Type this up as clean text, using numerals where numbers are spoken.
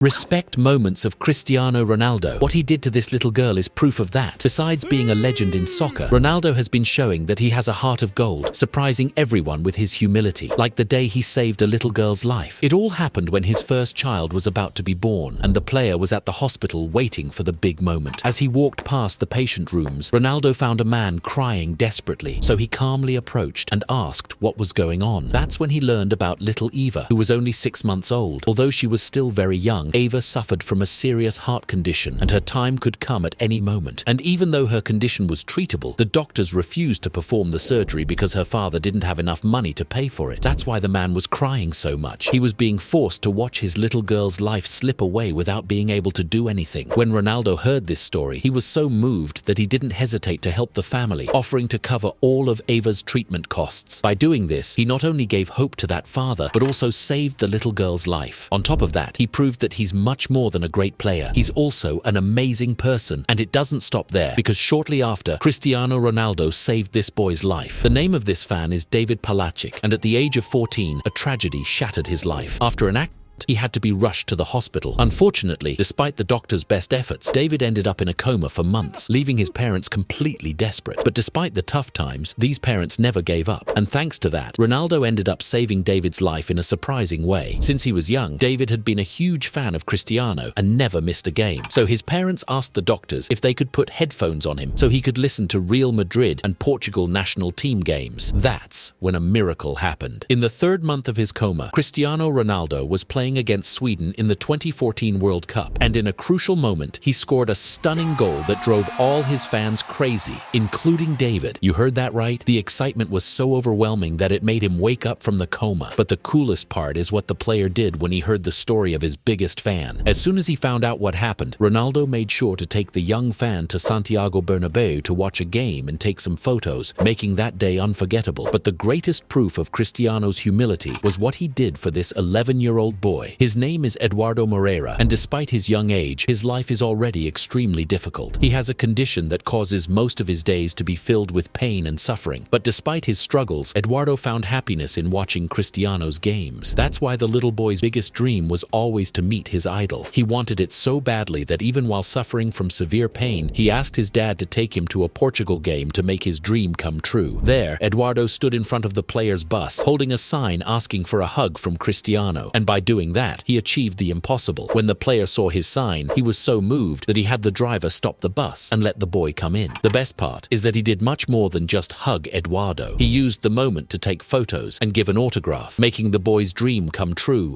Respect moments of Cristiano Ronaldo. What he did to this little girl is proof of that. Besides being a legend in soccer, Ronaldo has been showing that he has a heart of gold, surprising everyone with his humility, like the day he saved a little girl's life. It all happened when his first child was about to be born, and the player was at the hospital waiting for the big moment. As he walked past the patient rooms, Ronaldo found a man crying desperately, so he calmly approached and asked what was going on. That's when he learned about little Eva, who was only 6 months old. Although she was still very young, Eva suffered from a serious heart condition and her time could come at any moment. And even though her condition was treatable, the doctors refused to perform the surgery because her father didn't have enough money to pay for it. That's why the man was crying so much. He was being forced to watch his little girl's life slip away without being able to do anything. When Ronaldo heard this story, he was so moved that he didn't hesitate to help the family, offering to cover all of Eva's treatment costs. By doing this, he not only gave hope to that father, but also saved the little girl's life. On top of that, he proved that he's much more than a great player. He's also an amazing person. And it doesn't stop there, because shortly after, Cristiano Ronaldo saved this boy's life. The name of this fan is David Palacic, and at the age of 14, a tragedy shattered his life. After an accident, he had to be rushed to the hospital. Unfortunately, despite the doctor's best efforts, David ended up in a coma for months, leaving his parents completely desperate. But despite the tough times, these parents never gave up. And thanks to that, Ronaldo ended up saving David's life in a surprising way. Since he was young, David had been a huge fan of Cristiano and never missed a game. So his parents asked the doctors if they could put headphones on him so he could listen to Real Madrid and Portugal national team games. That's when a miracle happened. In the 3rd month of his coma, Cristiano Ronaldo was playing against Sweden in the 2014 World Cup, and in a crucial moment, he scored a stunning goal that drove all his fans crazy, including David. You heard that right? The excitement was so overwhelming that it made him wake up from the coma. But the coolest part is what the player did when he heard the story of his biggest fan. As soon as he found out what happened, Ronaldo made sure to take the young fan to Santiago Bernabeu to watch a game and take some photos, making that day unforgettable. But the greatest proof of Cristiano's humility was what he did for this 11-year-old boy. His name is Eduardo Moreira, and despite his young age, his life is already extremely difficult. He has a condition that causes most of his days to be filled with pain and suffering. But despite his struggles, Eduardo found happiness in watching Cristiano's games. That's why the little boy's biggest dream was always to meet his idol. He wanted it so badly that even while suffering from severe pain, he asked his dad to take him to a Portugal game to make his dream come true. There, Eduardo stood in front of the player's bus, holding a sign asking for a hug from Cristiano. And by doing that, he achieved the impossible. When the player saw his sign, he was so moved that he had the driver stop the bus and let the boy come in. The best part is that he did much more than just hug Eduardo. He used the moment to take photos and give an autograph, making the boy's dream come true